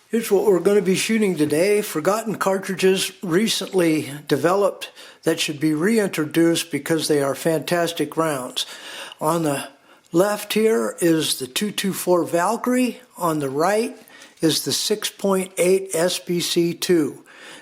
Here's what we're going to be shooting today. Forgotten cartridges recently developed that should be reintroduced because they are fantastic rounds. On the left here is the 224 Valkyrie. On the right is the 6.8 SPC II.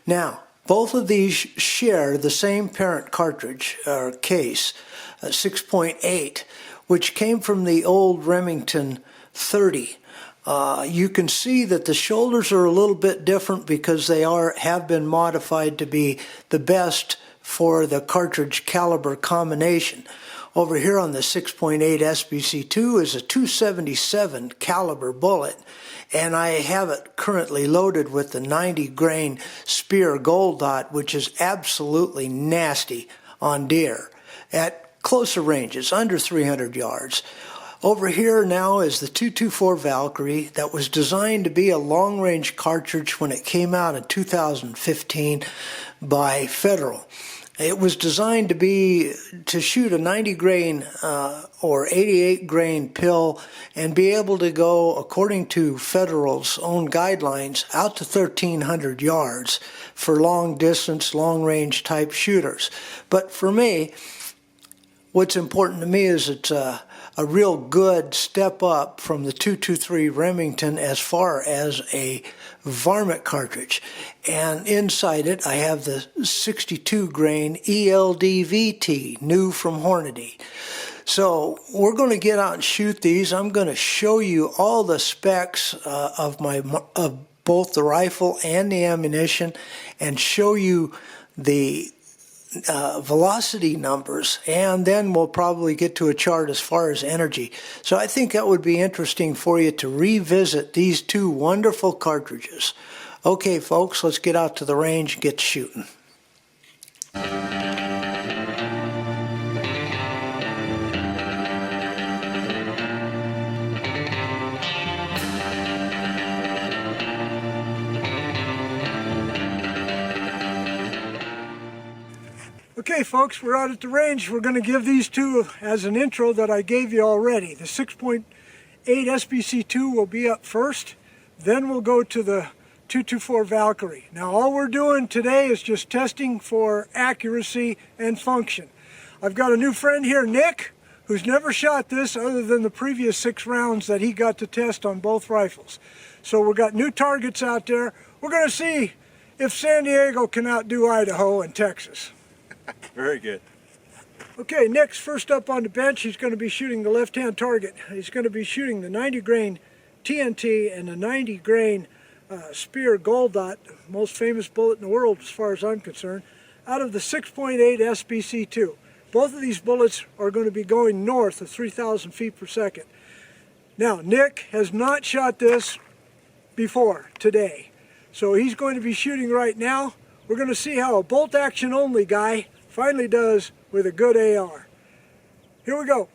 Now, both of these share the same parent cartridge or case, 6.8, which came from the old Remington 30. You can see that the shoulders are a little bit different because they have been modified to be the best for the cartridge caliber combination. Over here on the 6.8 SPC II is a 277 caliber bullet, and I have it currently loaded with the 90 grain Speer Gold Dot, which is absolutely nasty on deer at closer ranges, under 300 yards. Over here now is the 224 Valkyrie that was designed to be a long-range cartridge when it came out in 2015 by Federal. It was designed to shoot a 90 grain or 88 grain pill and be able to go, according to Federal's own guidelines, out to 1,300 yards for long distance, long range type shooters. But for me, what's important to me is it's a real good step up from the 223 Remington as far as a varmint cartridge. And inside it, I have the 62 grain ELDVT, new from Hornady. So we're going to get out and shoot these. I'm going to show you all the specs of both the rifle and the ammunition, and show you the velocity numbers, and then we'll probably get to a chart as far as energy. So I think that would be interesting for you to revisit these two wonderful cartridges. Okay folks, let's get out to the range and get shooting. Okay folks, we're out at the range. We're going to give these two as an intro that I gave you already. The 6.8 SPC II will be up first, then we'll go to the 224 Valkyrie. Now all we're doing today is just testing for accuracy and function. I've got a new friend here, Nick, who's never shot this other than the previous 6 rounds that he got to test on both rifles. So we've got new targets out there. We're going to see if San Diego can outdo Idaho and Texas. Very good. Okay, Nick's first up on the bench. He's going to be shooting the left-hand target. He's going to be shooting the 90 grain TNT and the 90 grain Speer Gold Dot, most famous bullet in the world as far as I'm concerned, out of the 6.8 SPC II. Both of these bullets are going to be going north of 3,000 feet per second. Now, Nick has not shot this before today, so he's going to be shooting right now. We're going to see how a bolt action only guy finally does with a good AR. Here we go.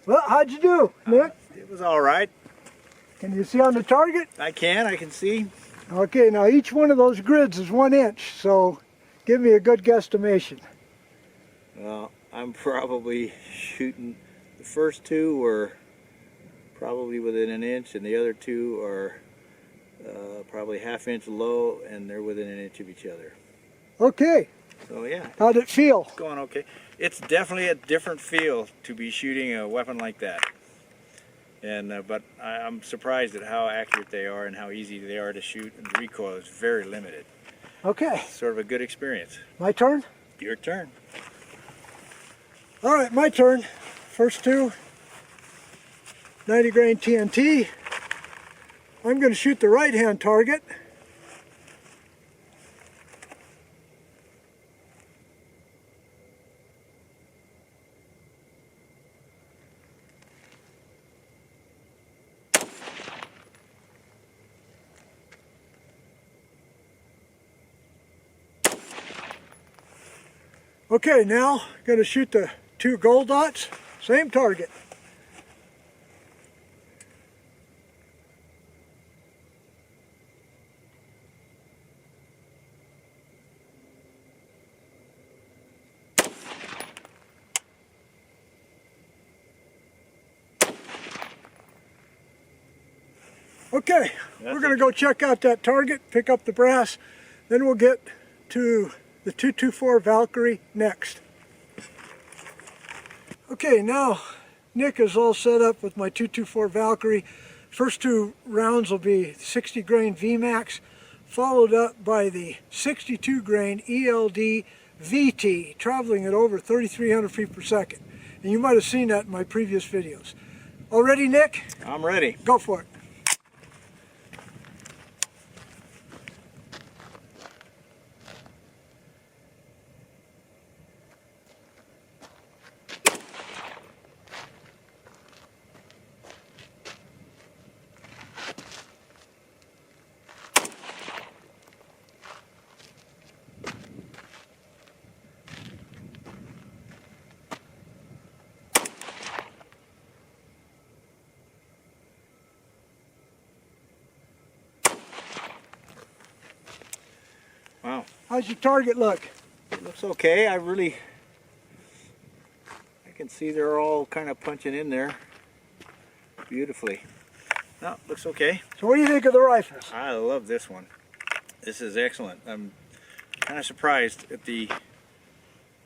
Well, how'd you do, Nick? It was all right. Can you see on the target? I can see. Okay, now each one of those grids is 1 inch, so give me a good guesstimation. Well, I'm probably shooting, the first 2 were probably within 1 inch, and the other 2 are probably 1/2 inch low, and they're within 1 inch of each other. Okay. So yeah. How'd it feel? It's going okay. It's definitely a different feel to be shooting a weapon like that. And but I'm surprised at how accurate they are and how easy they are to shoot, and the recoil is very limited. Okay. Sort of a good experience. My turn? Your turn. All right, my turn. First 2, 90 grain TNT. I'm going to shoot the right-hand target. Okay, now going to shoot the 2 gold dots, same target. Okay, we're going to go check out that target, pick up the brass, then we'll get to the 224 Valkyrie next. Okay, now Nick is all set up with my 224 Valkyrie. First 2 rounds will be 60 grain VMAX, followed up by the 62 grain ELD VT, traveling at over 3,300 feet per second. And you might have seen that in my previous videos. All ready, Nick? I'm ready. Go for it. Wow. How's your target look? It looks okay. I can see they're all kind of punching in there beautifully. No, looks okay. So what do you think of the rifles? I love this one. This is excellent. I'm kind of surprised at the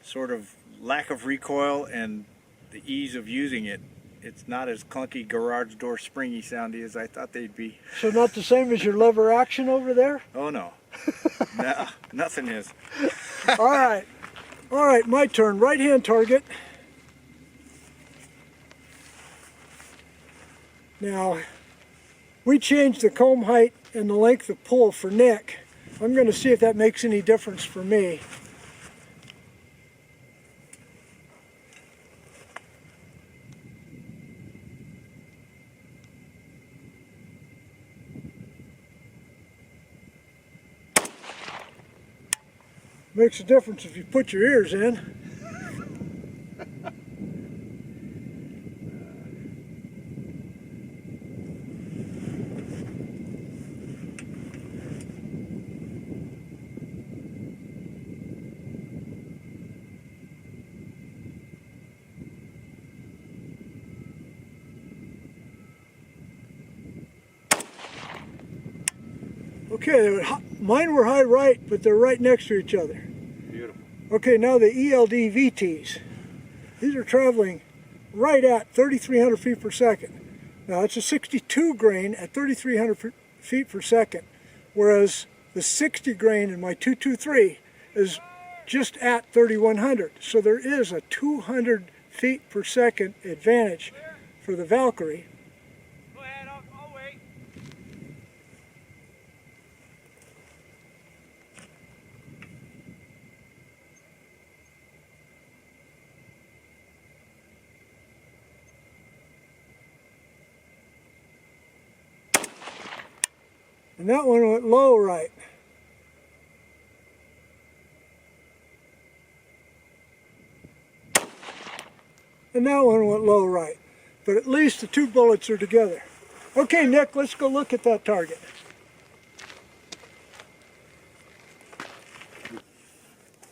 sort of lack of recoil and the ease of using it. It's not as clunky garage door springy soundy as I thought they'd be. So not the same as your lever action over there? Oh no. No, nothing is. All right, my turn. Right hand target. Now, we changed the comb height and the length of pull for Nick. I'm going to see if that makes any difference for me. Makes a difference if you put your ears in. Okay, mine were high right, but they're right next to each other. Beautiful. Okay, now the ELD VTs. These are traveling right at 3,300 feet per second. Now it's a 62 grain at 3,300 feet per second, whereas the 60 grain in my 223 is just at 3,100. So there is a 200 feet per second advantage for the Valkyrie. Go ahead, I'll wait. And that one went low right. And that one went low right. But at least the 2 bullets are together. Okay, Nick, let's go look at that target.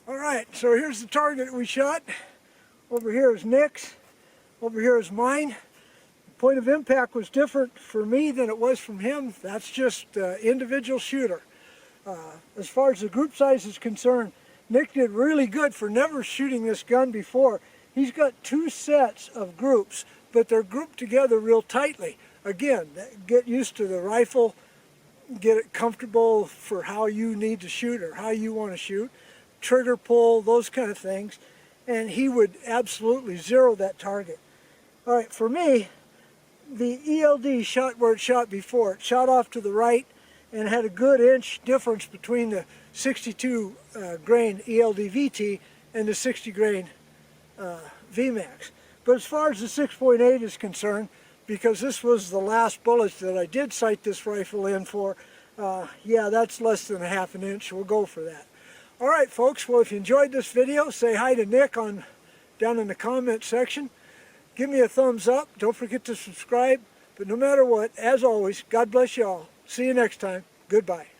All right, so here's the target we shot. Over here is Nick's. Over here is mine. Point of impact was different for me than it was from him. That's just individual shooter. As far as the group size is concerned, Nick did really good for never shooting this gun before. He's got 2 sets of groups, but they're grouped together real tightly. Again, get used to the rifle, get it comfortable for how you need to shoot or how you want to shoot, trigger pull, those kind of things, and he would absolutely zero that target. All right, for me, the ELD shot where it shot before. It shot off to the right and had a good inch difference between the 62 grain ELD VT and the 60 grain VMAX. But as far as the 6.8 is concerned, because this was the last bullet that I did sight this rifle in for, yeah, that's less than a half an inch. We'll go for that. All right, folks. Well, if you enjoyed this video, say hi to Nick down in the comment section. Give me a thumbs up. Don't forget to subscribe. But no matter what, as always, God bless you all. See you next time. Goodbye.